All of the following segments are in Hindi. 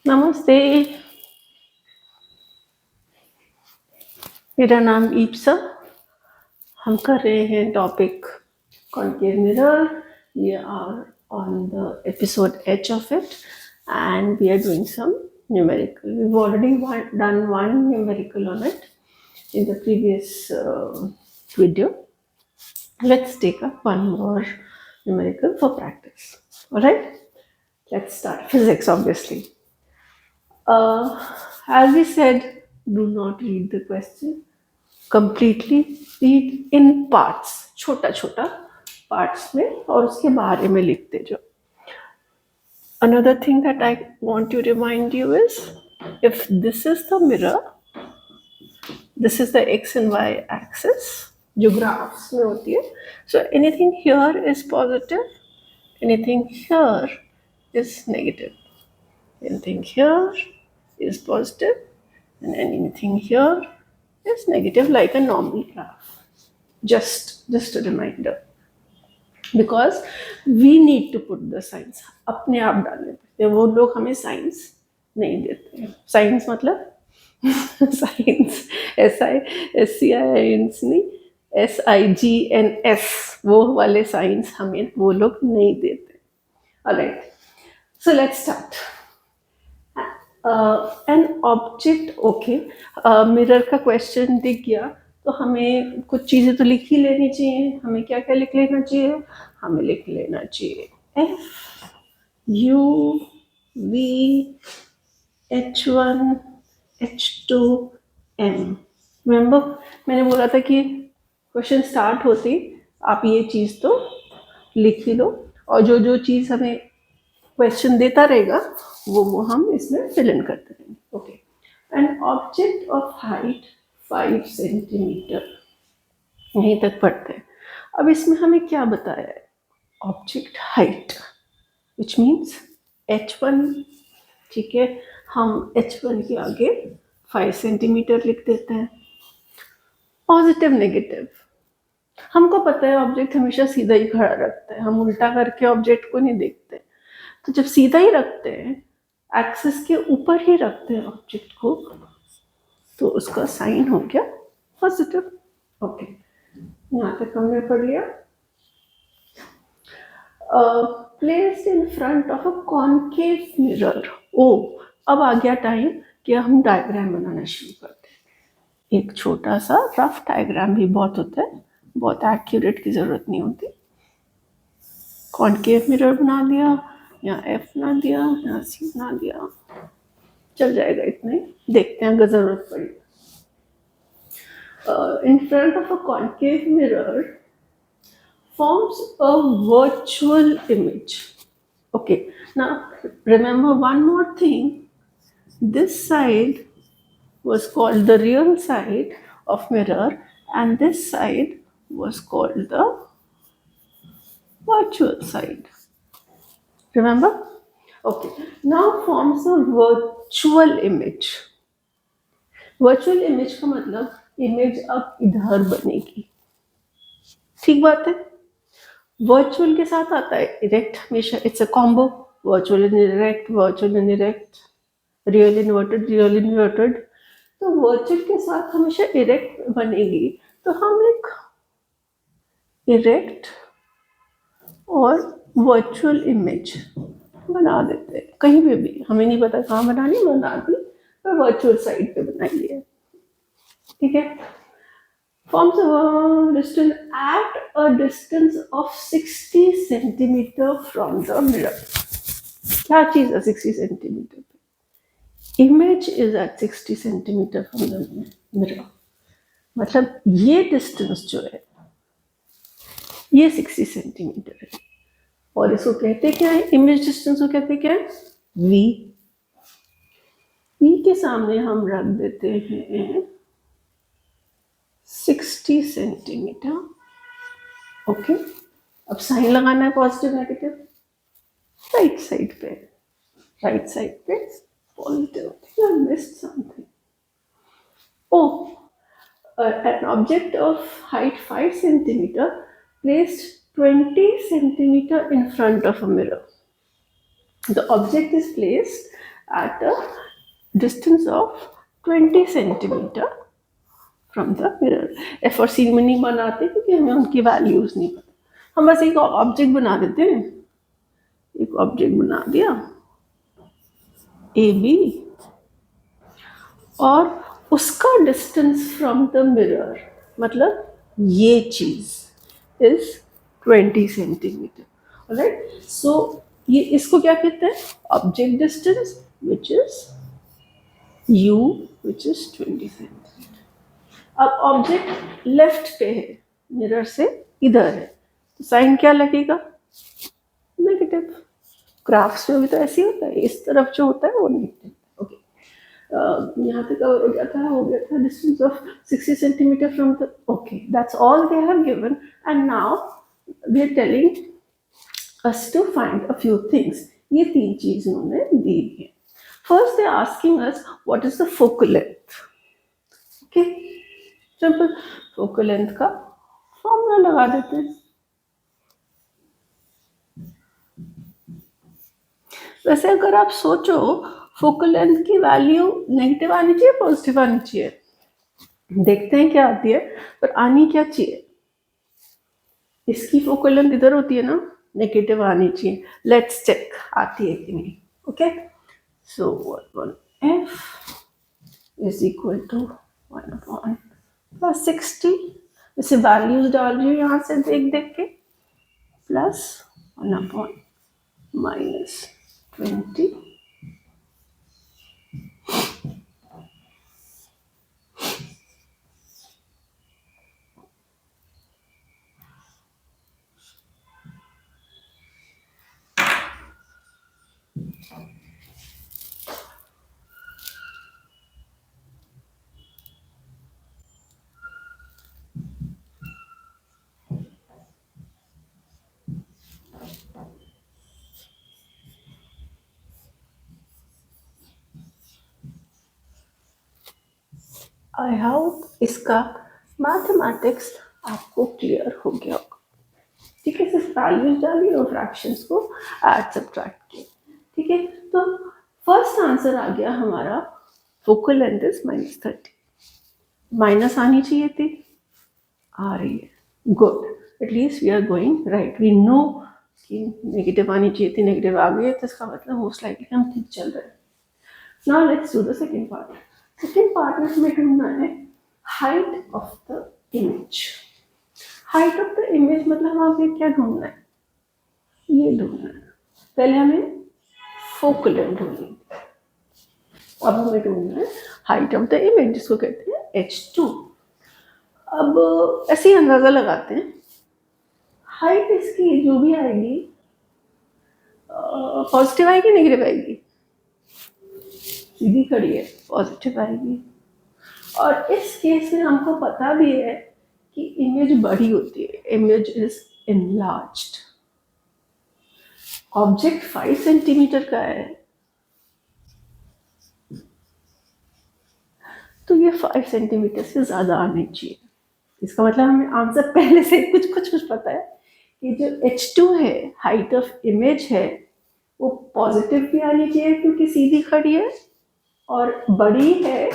नमस्ते। मेरा नाम ईप्सा। हम कर रहे हैं topic concave mirror. We are on the episode H of it and we are doing some numerical. We've already done one numerical on it in the previous video. Let's take up one more numerical for practice. All right, let's start physics, obviously. As we said, do not read the question completely, read in parts, छोटा छोटा parts में, और उसके बारे में लिखते जाओ. Another thing that I want to remind you is, if this is the mirror, this is the x and y axis जो graphs में होती है. So anything here is positive, anything here is negative, anything here is positive, and anything here is negative, like a normal graph. Just a reminder, because we need to put the signs. अपने आप डालने पड़ते हैं, वो लोग हमें साइंस नहीं देते हैं. साइंस मतलब साइंस SINS नहीं, SIGNS, वो वाले साइंस हमें वो लोग नहीं देते. Alright, so let's start. An object, okay. Mirror का क्वेश्चन दिख गया तो हमें कुछ चीज़ें तो लिख ही लेनी चाहिए. हमें क्या क्या लिख लेना चाहिए? हमें लिख लेना चाहिए FUV H1 H2M. रिमेंबर, मैंने बोला था कि क्वेश्चन स्टार्ट होते आप ये चीज़ तो लिख ही लो, और जो जो चीज़ हमें क्वेश्चन देता रहेगा वो हम इसमें फिल इन करते रहेंगे. Okay. An object of height 5 centimetre, यहीं तक पढ़ते हैं. अब इसमें हमें क्या बताया है? Object height, which means H1. ठीक है, हम H1 के आगे 5 सेंटीमीटर लिख देते हैं. पॉजिटिव नेगेटिव, हमको पता है ऑब्जेक्ट हमेशा सीधा ही खड़ा रखता है, हम उल्टा करके ऑब्जेक्ट को नहीं देखते. तो जब सीधा ही रखते हैं, एक्सिस के ऊपर ही रखते हैं ऑब्जेक्ट को, तो उसका साइन हो गया पॉजिटिव. ओके, यहाँ तक हमने पढ़ लिया. Placed in front of a concave mirror. ओ, अब आ गया टाइम कि हम डायग्राम बनाना शुरू करते हैं. एक छोटा सा रफ डायग्राम भी बहुत होता है, बहुत एक्यूरेट की जरूरत नहीं होती. कॉन्केव मिरर बना दिया, यहाँ F बना दिया, यहाँ C बना दिया, चल जाएगा. इतना ही देखते हैं अगर जरूरत पड़ी. In front of a concave mirror forms a virtual image. Okay, now remember one more thing. This side was called the real side of mirror, and this side was called the virtual side. Remember? Okay, now forms a virtual image. Virtual image का मतलब इमेज अब इधर बनेगी. ठीक बात है. वर्चुअल के साथ आता है इरेक्ट हमेशा. It's a combo. Virtual in erect, virtual in erect, real inverted, real inverted. तो वर्चुअल के साथ हमेशा इरेक्ट बनेगी, तो हम लिख इरेक्ट और वर्चुअल इमेज बना देते हैं. कहीं पे भी, हमें नहीं पता कहाँ बनानी, बना दी, पर वर्चुअल साइड पे बनाइए. ठीक है. Forms a distance at a distance of 60 centimeter from the mirror. क्या चीज है 60 सेंटीमीटर पे? Image is at 60 centimeter from the mirror. मतलब ये डिस्टेंस जो है ये 60 सेंटीमीटर है, और इसको कहते क्या है? इमेज डिस्टेंस को कहते क्या है? V. V के सामने हम रख देते हैं 60 सेंटीमीटर. ओके, अब साइन लगाना है पॉजिटिव नेगेटिव. राइट साइड पे, राइट साइड पे positive. I missed something. Oh, an object of height 5 centimeter placed 20 centimeter in front of a mirror. The object is placed at a distance of 20 centimeter from the mirror. एफर्ट सीन में नहीं बनाते क्योंकि हमें उनकी वैल्यूज नहीं पता. हम बस एक ऑब्जेक्ट बना देते हैं. एक ऑब्जेक्ट बना दिया ए बी और उसका डिस्टेंस फ्रॉम द मिरर मतलब ये चीज इज 20 सेंटीमीटर. राइट. सो ये इसको क्या कहते हैं? Object distance which is u which is 20 centimetre. अब ऑब्जेक्ट लेफ्ट पे है, मिरर से इधर है, तो साइन क्या लगेगा? नेगेटिव. ग्राफ्स में भी तो ऐसे ही होता है, इस तरफ जो होता है वो नेगेटिव. ओके. यहाँ तक हो गया था distance of 60 centimetre from the. Okay, that's all they have given and now they are telling us to find a few things. ये 3 चीज उन्होंने दी है. First they are asking us what is the focal length. Okay, simple. Focal length का फॉर्मूला लगा देते हैं. वैसे अगर आप सोचो फोकल लेंथ की वैल्यू नेगेटिव आनी चाहिए, पॉजिटिव आनी चाहिए? देखते हैं क्या आती है, पर आनी क्या चाहिए? इसकी फोकल लेंथ इधर होती है ना, नेगेटिव आनी चाहिए. लेट्स चेक आती है कि नहीं. Okay. So 1/f is equal to 1/+60. इसे वैल्यूज डाल रही हूँ यहाँ से देख देख के. प्लस 1/-20. आई होप इसका मैथमेटिक्स आपको क्लियर हो गया होगा. ठीक है. सिर्फ वैल्यूज डाली और फ्रैक्शंस को ऐड सब्ट्रैक्ट किए. ठीक है. तो फर्स्ट आंसर आ गया हमारा फोकल लेंथ इज -30. माइनस आनी चाहिए थी, आ रही है. Good. At least we are going right. We know कि नेगेटिव आनी चाहिए थी, नेगेटिव आ गई है, तो इसका मतलब मोस्ट लाइकली हम ठीक चल रहे हैं. Now let's do the second part. Second part में हमें ढूंढना है height of the image. Height of the image मतलब हमें क्या ढूंढना है? ये ढूंढना है. पहले हमें फोकल लेंथ ढूंढनी है. अब हमें ढूंढना है हाइट ऑफ द इमेज, जिसको कहते हैं h2. अब ऐसे ही अंदाजा लगाते हैं. हाइट इसकी जो भी आएगी पॉजिटिव आएगी, नेगेटिव आएगी? सीधी खड़ी है, पॉजिटिव आएगी. और इस केस में हमको पता भी है कि इमेज बड़ी होती है. Image is enlarged. Object 5 centimetre का है, तो ये 5 सेंटीमीटर से ज्यादा आनी चाहिए. इसका मतलब हमें आंसर पहले से कुछ पता है कि जो h2 है, हाइट ऑफ इमेज है, वो पॉजिटिव भी आनी चाहिए क्योंकि सीधी खड़ी है, और बड़ी है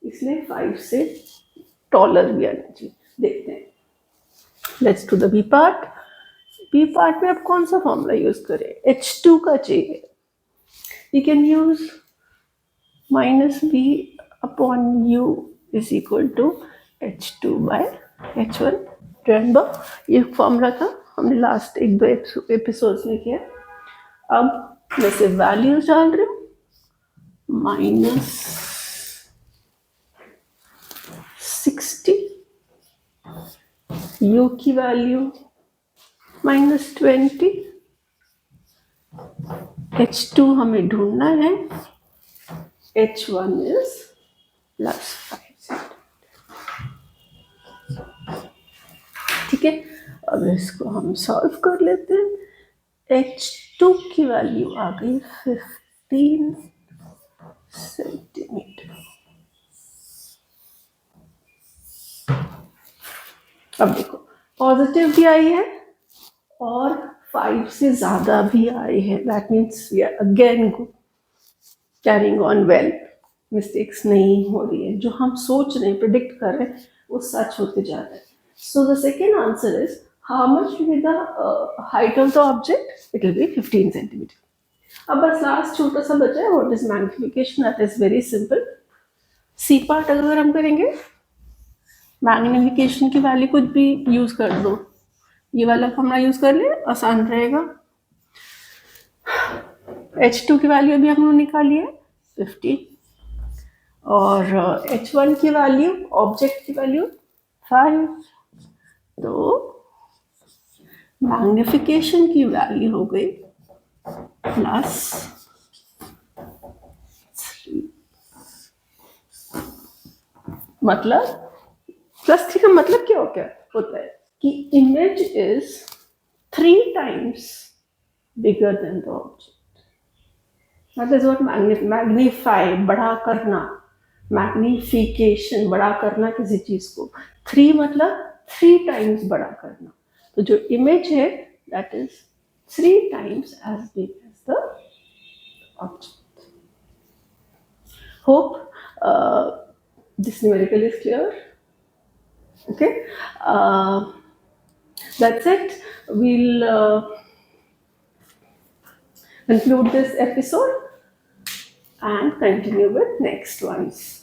इसलिए 5 से टॉलर भी आनी चाहिए. देखते हैं. Let's do the B part. B part में अब कौन सा फॉर्मूला यूज करें? h2 का चाहिए. You can use -b/u is equal to h2/h1. Remember, ये फॉर्मूला था, हमने लास्ट 1-2 एपिसोड्स में किया. अब मैं सिर्फ वैल्यूज डाल रही हूँ. -60, u की वैल्यू -20, h2 हमें ढूंढना है, h1 इज +5. ठीक है. अब इसको हम सॉल्व कर लेते हैं. h2 की वैल्यू आ गई 15 सेंटीमीटर. अब देखो, पॉजिटिव भी आई है और 5 से ज्यादा भी आई है. That means we are again good. Carrying on well, mistakes नहीं हो रही है, जो हम सोच रहे हैं, प्रिडिक्ट कर रहे हैं, वो सच होते जा रहा है. So the second answer is how much will be the height of the object, it will be 15 centimetre. अब बस लास्ट छोटा सा बचा है, what is magnification. That is very simple. C part अगर हम करेंगे, मैग्निफिकेशन की वैल्यू कुछ भी यूज कर दो, ये वाला फॉर्मूला यूज कर ले, आसान रहेगा. H2 की वैल्यू अभी हम लोग निकाली है 50, और H1 की वैल्यू, ऑब्जेक्ट की वैल्यू 5. तो मैग्निफिकेशन की वैल्यू हो गई +3. मतलब +3 का मतलब क्या होता है कि image is 3 times bigger than the object. That is what magnify, बड़ा करना, मैग्निफिकेशन, बड़ा करना किसी चीज को. 3 मतलब 3 times बड़ा करना. तो जो इमेज है that is 3 times as big as the object. Hope this numerical is clear. Okay, that's it. We'll conclude this episode and continue with next ones.